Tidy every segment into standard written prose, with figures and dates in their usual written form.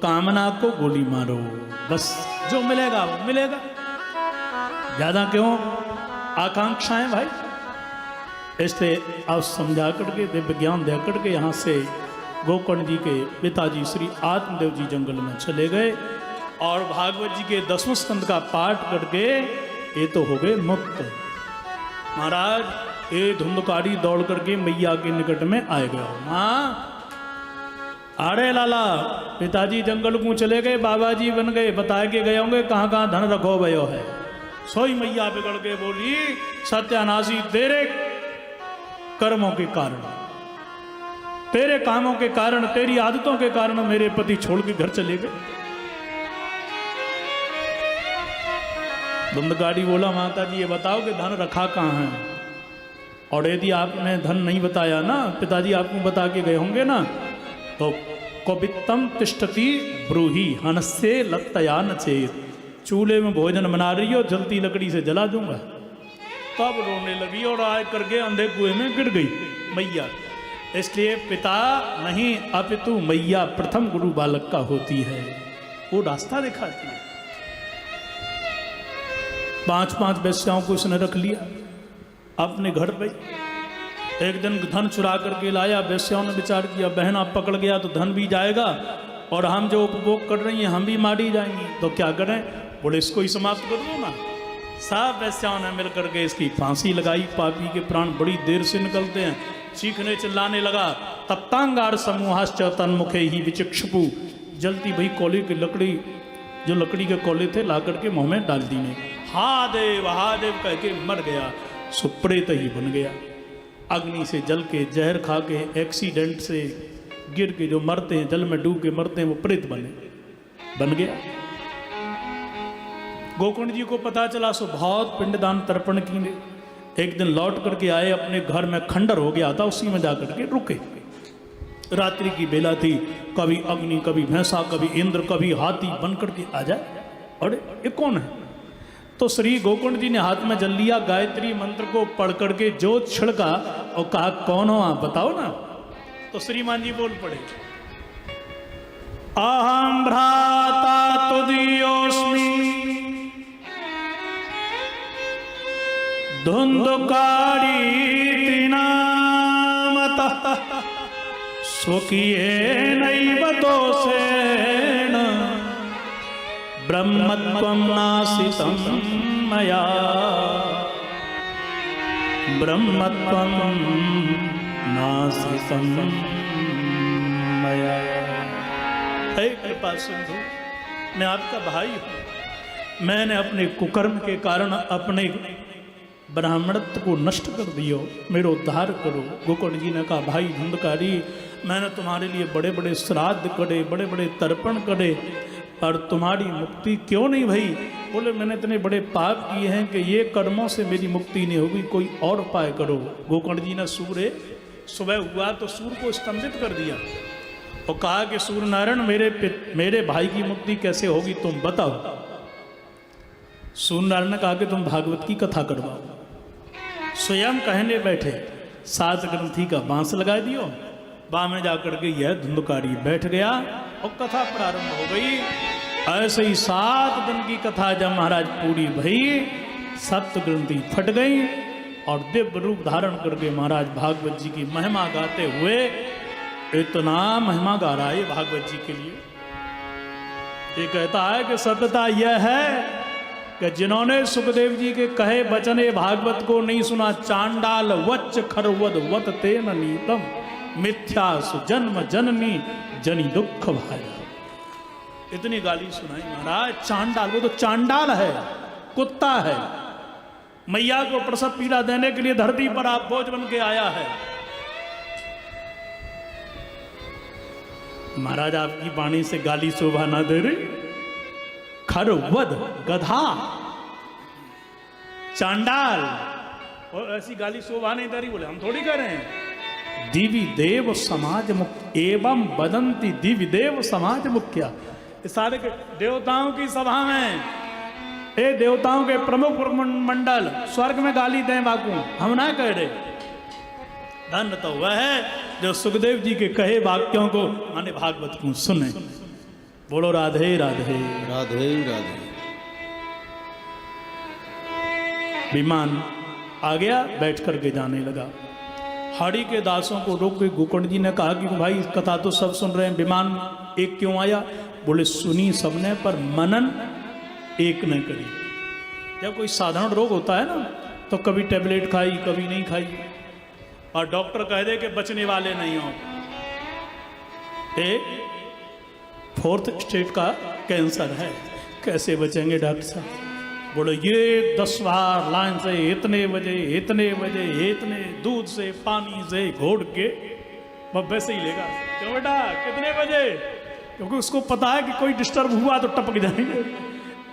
कामना को गोली मारो, बस जो मिलेगा वो मिलेगा, ज्यादा क्यों आकांक्षाएं भाई। इसलिए आप समझा करके दिव्य ज्ञान दे करके यहाँ से गोकर्ण जी के पिताजी श्री आत्मदेव जी जंगल में चले गए और भागवत जी के 10वें स्कंद का पाठ करके ये तो हो गए मुक्त। महाराज ये धुंधकारी दौड़ करके मैया के निकट में आए गए। माँ अरे लाला, पिताजी जंगल को चले गए, बाबा जी बन गए, बता के गए होंगे कहाँ कहाँ धन रखो भयो है। सोई मैया बिगड़ के बोली, सत्यानाशी तेरे कर्मों के कारण, तेरे कामों के कारण, तेरी आदतों के कारण मेरे पति छोड़ के घर चले गए। धुंधकारी बोला, माता जी ये बताओ कि धन रखा कहाँ है, और यदि आपने धन नहीं बताया ना, पिताजी आपको बता के गए होंगे ना, तो कवित्तम तिष्ठति ब्रूही हनसे लत्तया न चेत, चूल्हे में भोजन बना रही हो, जलती लकड़ी से जला दूंगा। तब रोने लगी और आए करके अंधे कुएं में गिर गई मैया। इसलिए पिता नहीं अपितु मैया प्रथम गुरु बालक का होती है, वो रास्ता दिखाती है। 5-5 वेश्याओं को उसने रख लिया अपने घर पे। एक दिन धन चुरा करके लाया, वेश्याओं ने विचार किया बहन आप पकड़ गया तो धन भी जाएगा और हम जो उपभोग कर रही हैं हम भी मारी जाएंगी, तो क्या करें, बोले इसको ही समाप्त कर दो ना। सब वेश्याओं ने मिल करके इसकी फांसी लगाई। पापी के प्राण बड़ी देर से निकलते हैं, चीखने चिल्लाने लगा। तप्तांगार समूहाश्च तन्मुखे ही विचिक्षुपु, जलती भई कोले की लकड़ी, जो लकड़ी के कोले थे ला करके मुँह में डाल दी ने। हा देव कह के मर गया, सुप्रेत ही बन गया। अग्नि से जल के, जहर खा के, एक्सीडेंट से गिर के जो मरते हैं, जल में डूब के मरते हैं, वो प्रेत बन गया। गोकर्ण जी को पता चला, सो बहुत पिंडदान तर्पण किए। एक दिन लौट करके आए, अपने घर में खंडर हो गया था, उसी में जाकर के रुके। रात्रि की बेला थी, कभी अग्नि, कभी भैंसा, कभी इंद्र, कभी हाथी बन करके आ जाए। अरे ये कौन है? तो श्री गोकर्ण जी ने हाथ में जल लिया, गायत्री मंत्र को पढ़ करके जोत छिड़का और कहा कौन हो आप बताओ ना। तो श्रीमान जी बोल पड़े, अहम भ्राता तुदीयोस्मि धुंधकारी नामतः स्वकीयेनैव दोषेण ब्रह्मत्वं नासितं मया, ब्रह्मत्वं नासितं मया। हे कृपा सिंधु, मैं आपका भाई हूँ, मैंने अपने कुकर्म के कारण अपने ब्राह्मणत्व को नष्ट कर दियो, मेरा उद्धार करो। गोकर्ण जी ने कहा भाई धुंधकारी, मैंने तुम्हारे लिए बड़े बड़े श्राद्ध करे, बड़े बड़े तर्पण करे, पर तुम्हारी मुक्ति क्यों नहीं भई? बोले मैंने इतने बड़े पाप किए हैं कि ये कर्मों से मेरी मुक्ति नहीं होगी, कोई और उपाय करो। गोकर्ण जी ने सूर्य सुबह हुआ तो सूर्य को स्तंभित कर दिया और कहा कि सूर्य नारायण मेरे भाई की मुक्ति कैसे होगी तुम बताओ। सूर्य नारायण ने कहा कि तुम भागवत की कथा करवाओ। स्वयं कहने बैठे, 7 ग्रंथी का बांस लगा दियो, बाँ में जाकर के यह धुंधकारी बैठ गया और कथा प्रारंभ हो गई। ऐसे ही 7 दिन की कथा जब महाराज पूरी भई, 7 ग्रंथि फट गई और दिव्य रूप धारण करके महाराज भागवत जी की महिमा गाते हुए, इतना महिमा गा रहा है भागवत जी के लिए। ये कहता है कि सत्यता यह है कि जिन्होंने सुखदेव जी के कहे वचने भागवत को नहीं सुना, चांडाल वच्च खरवद वत तेन नीतम मिथ्या सुजन्म जननी जनी दुख भाई। इतनी गाली सुनाई महाराज। चांडाल, वो तो चांडाल है, कुत्ता है, मैया को प्रसव पीड़ा देने के लिए धरती पर आप बोझ बन के आया है। महाराज आपकी वाणी से गाली शोभा ना दे रही। खरवद, गधा, चांडाल, और ऐसी गाली शोभा नहीं दे रही। बोले हम थोड़ी कह रहे हैं। दिव्य देव समाज मुक्त एवं बदंती दिव्य देव समाज मुख्या। सारे देवताओं की सभा में, ए देवताओं के प्रमुख मंडल स्वर्ग में गाली दें बाकू, हम ना कह रहे। धन्य तो वह है जो सुखदेव जी के कहे वाक्यों को माने भागवत को सुने। बोलो राधे राधे। राधे राधे। विमान आ गया, बैठ करके जाने लगा। हाड़ी के दासों को रोक के गोकर्ण जी ने कहा कि भाई कथा तो सब सुन रहे हैं, विमान एक क्यों आया? बोले सुनी सबने पर मनन एक न करी। जब कोई साधारण रोग होता है ना तो कभी टेबलेट खाई कभी नहीं खाई, और डॉक्टर कह दे कि बचने वाले नहीं हो। एक 4th स्टेज का कैंसर है, कैसे बचेंगे डॉक्टर साहब? बोलो ये 10 बार लाइन से इतने बजे इतने दूध से पानी से घोट के वह वैसे ही लेगा। क्यों बेटा कितने बजे? क्योंकि उसको पता है कि कोई डिस्टर्ब हुआ तो टपक जाएंगे।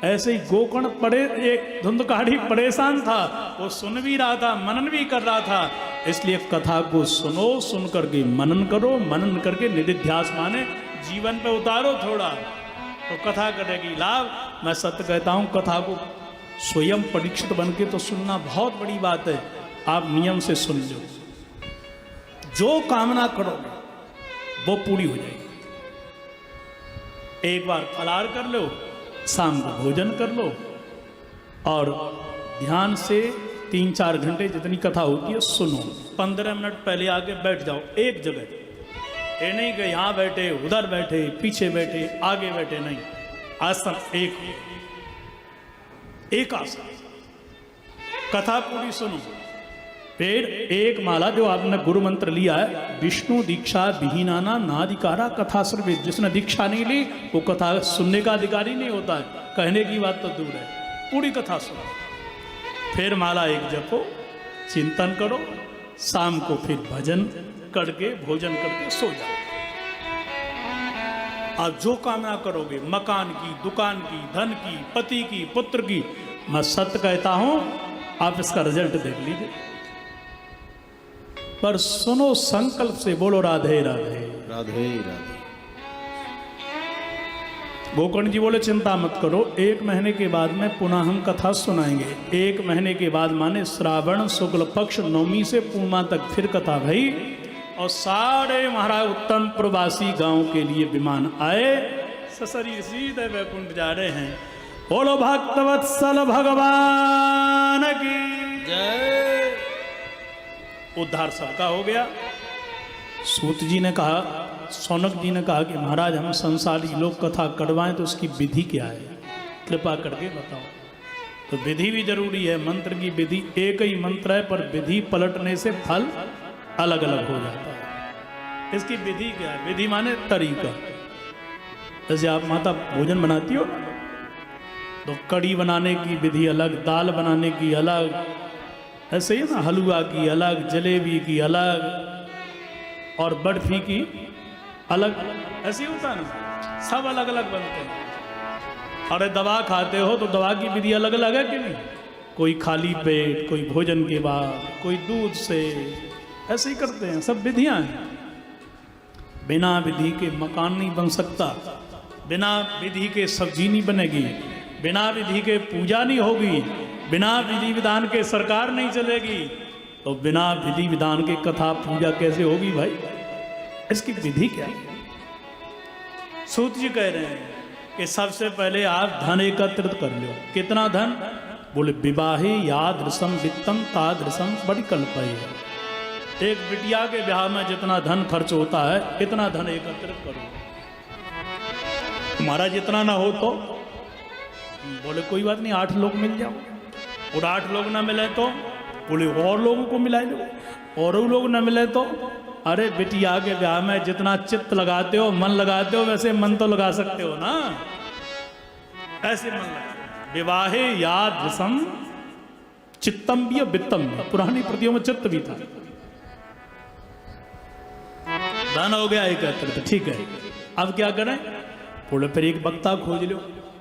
ऐसे ही गोकर्ण पड़े, एक धुंधकारी परेशान था, वो सुन भी रहा था, मनन भी कर रहा था। इसलिए कथा को सुनो, सुन करके मनन करो, मनन करके निधिध्यास माने जीवन पे उतारो थोड़ा, तो कथा करेगी लाभ। मैं सत्य कहता हूँ, कथा को स्वयं परीक्षित बन के तो सुनना बहुत बड़ी बात है। आप नियम से सुन लो, जो कामना करोगे वो पूरी हो जाएगी। एक बार फलाहार कर लो, शाम को भोजन कर लो, और ध्यान से 3-4 घंटे जितनी कथा होती है सुनो। 15 मिनट पहले आके बैठ जाओ एक जगह। ये नहीं कि यहाँ बैठे, उधर बैठे, पीछे बैठे, आगे बैठे, नहीं। आसन एक आसन, कथा पूरी सुनो। फिर एक माला जो आपने गुरु मंत्र लिया है, विष्णु दीक्षा विहीनाना नाधिकारा कथा सर्वे। जिसने दीक्षा नहीं ली वो कथा सुनने का अधिकारी नहीं होता है, कहने की बात तो दूर है। पूरी कथा सुनो, फिर माला एक जपो, चिंतन करो, शाम को फिर भजन करके भोजन करके सो जाओ। आप जो कामना करोगे, मकान की, दुकान की, धन की, पति की, पुत्र की, मैं सत्य कहता हूं आप इसका रिजल्ट देख लीजिए। पर सुनो संकल्प से, बोलो राधे राधे। राधे राधे। गोकर्ण जी बोले चिंता मत करो, 1 महीने के बाद में पुनः हम कथा सुनाएंगे। 1 महीने के बाद माने श्रावण शुक्ल पक्ष नवमी से पूर्णिमा तक फिर कथा भई, और सारे महाराज उत्तम प्रवासी गांव के लिए विमान आए, सशरीर सीधे वैकुंठ जा रहे हैं। बोलो भक्तवत्सल भगवान की जय। उद्धार सबका हो गया। सूत जी ने कहा, सौनक जी ने कहा कि महाराज हम संसारी लोग कथा करवाएं तो उसकी विधि क्या है, कृपा करके बताओ। तो विधि भी जरूरी है, मंत्र की विधि एक ही मंत्र है, पर विधि पलटने से फल अलग अलग हो जाता है। इसकी विधि क्या है? विधि माने तरीका। जैसे आप माता भोजन बनाती हो तो कड़ी बनाने की विधि अलग, दाल बनाने की अलग, ऐसे ही ना हलवा की अलग, जलेबी की अलग, और बर्फी की अलग। ऐसे ही होता है ना, सब अलग अलग बनते हैं। अरे दवा खाते हो तो दवा की विधि अलग अलग है कि नहीं? कोई खाली पेट, कोई भोजन के बाद, कोई दूध से, ऐसे ही करते हैं। सब विधियां हैं। बिना विधि के मकान नहीं बन सकता, बिना विधि के सब्जी नहीं बनेगी, बिना विधि के पूजा नहीं होगी, बिना विधि विधान के सरकार नहीं चलेगी, तो बिना विधि विधान के कथा पूजा कैसे होगी भाई? इसकी विधि क्या है? सूत जी कह रहे हैं कि सबसे पहले आप धन एकत्रित कर लो। कितना धन? बोले विवाहे यादृशम वित्तम तादृशम परिकल्प है। एक बिटिया के ब्याह में जितना धन खर्च होता है इतना धन एकत्रित करो। तुम्हारा जितना ना हो तो बोले कोई बात नहीं, 8 लोग मिल जाओ, और 8 लोग ना मिले तो बोले और लोगों को मिला लो, और लोग ना मिले तो अरे बिटिया के ब्याह में जितना चित्त लगाते हो, मन लगाते हो, वैसे मन तो लगा सकते हो ना, ऐसे मन लगा। विवाहे यादृशम चित्तम भी वित्तम, पुरानी प्रतियों में चित्त भी था। धन हो गया एकत्रित, ठीक है। अब क्या करें? बोले फिर एक वक्ता खोज लो।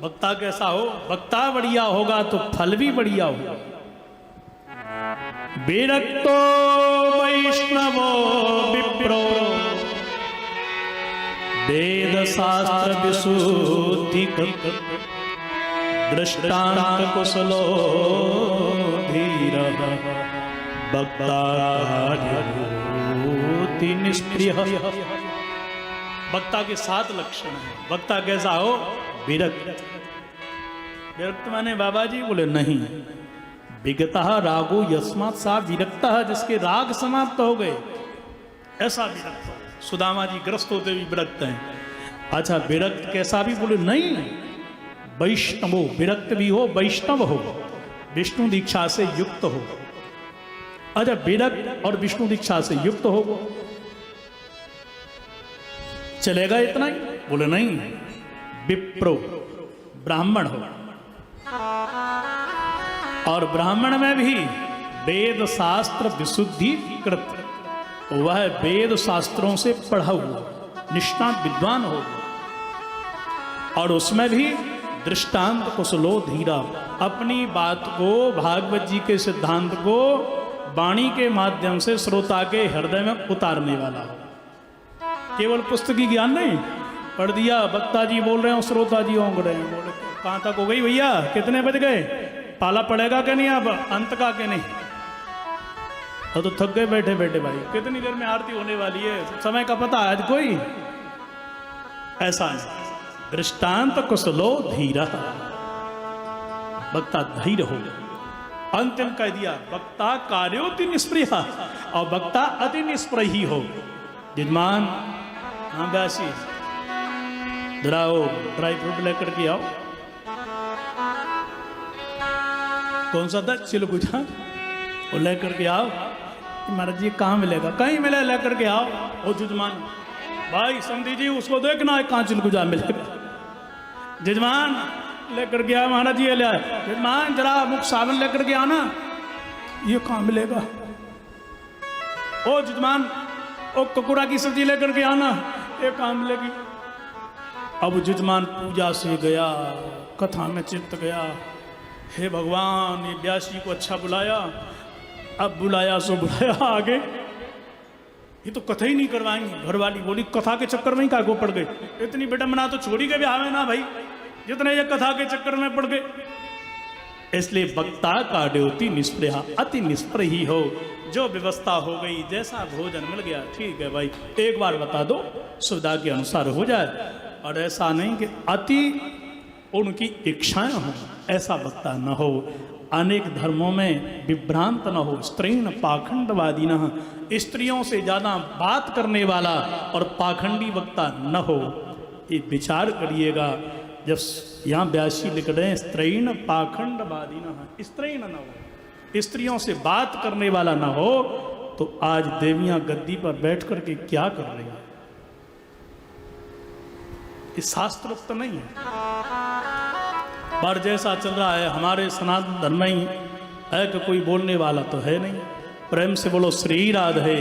वक्ता कैसा हो? वक्ता बढ़िया होगा तो फल भी बढ़िया होगा। विरक्तो वैष्णवो विप्रो वेद शास्त्र विशुद्धि दृष्टांत कुशलो धीरः वक्ता निष्प्रिय वक्ता के 7 लक्षण हैं। वक्ता कैसा हो? विरक्त। विरक्त माने बाबा जी बोले नहीं, विगतः रागो यस्मात् सा विरक्तः, जिसके राग समाप्त हो गए ऐसा विरक्त हो। सुदामा जी ग्रस्त होते भी विरक्त हैं। अच्छा विरक्त कैसा भी? बोले नहीं, वैष्णव हो, विरक्त भी हो, वैष्णव हो, विष्णु दीक्षा से युक्त हो। अच्छा विरक्त और विष्णु दीक्षा से युक्त हो चलेगा इतना ही? बोले नहीं, विप्रो ब्राह्मण हो, और ब्राह्मण में भी वेद शास्त्र विशुद्धि कृत, वह वेद शास्त्रों से पढ़ा हुआ निष्णात विद्वान हो, और उसमें भी दृष्टांत कुशलो धीरा, अपनी बात को भागवत जी के सिद्धांत को वाणी के माध्यम से श्रोता के हृदय में उतारने वाला। केवल पुस्तकी ज्ञान नहीं, पढ़ दिया वक्ता जी बोल रहे हो, श्रोता जी ओंग रहे हैं, बोले कहाँ तक हो गई भैया, कितने बज गए, पाला पड़ेगा कि नहीं, अब अंत का के नहीं, तो थक गए बैठे बैठे भाई, कितनी देर में आरती होने वाली है, समय का पता आज कोई? ऐसा नहीं, दृष्टांत कुशलो धीरा, वक्ता धैर्य हो। अंतिम कह दिया वक्ता कार्योति निष्प्रिय, और वक्ता अति निष्प्रही हो। यजमान हाँ व्यासी जरा वो ड्राई फ्रूट लेकर के आओ। कौन सा था? चिलगुजा, वो लेकर के आओ। महाराज जी कहाँ मिलेगा? कहीं मिले, लेकर के आओ। ओ जजमान भाई समझी जी उसको देखना है कहाँ चिलगुजा मिलेगा। जजमान लेकर के आओ, महाराज जी ले आए। जजमान जरा मुख साबुन लेकर के आना, ये कहाँ मिलेगा। ओ जजमान ओ ककुरा की सब्जी लेकर के आना, ये कहाँ मिलेगी। अब जजमान पूजा से गया, कथा में चित्त गया, हे भगवान ये व्यासी को अच्छा बुलाया, अब बुलाया सो बुलाया, आगे ये तो कथा ही नहीं करवाएंगे। घरवाली बोली कथा के चक्कर में ही कागो पड़ गए, इतनी विडम्बना तो छोड़ी के भी आवे ना भाई, जितने ये कथा के चक्कर में पड़ गए। इसलिए वक्ता का ड्योति निष्प्रहा, अति निष्प्रही हो। जो व्यवस्था हो गई, जैसा भोजन मिल गया ठीक है भाई, एक बार बता दो सुविधा के अनुसार हो जाए, और ऐसा नहीं कि अति उनकी इच्छाएं हों, ऐसा वक्ता न हो। अनेक धर्मों में विभ्रांत न हो। स्त्रीण पाखंडवादी न, स्त्रियों से ज़्यादा बात करने वाला और पाखंडी वक्ता न हो। ये विचार करिएगा। जब यहाँ व्यासी लिख रहे हैं स्त्रीण पाखंडवादी न, स्त्रीण न हो, स्त्रियों से बात करने वाला न हो, तो आज देवियाँ गद्दी पर बैठ कर के क्या कर रही हैं? ये शास्त्रोक्त नहीं है, पर जैसा चल रहा है हमारे सनातन धर्म में ही है कि कोई बोलने वाला तो है नहीं। प्रेम से बोलो श्री राधे।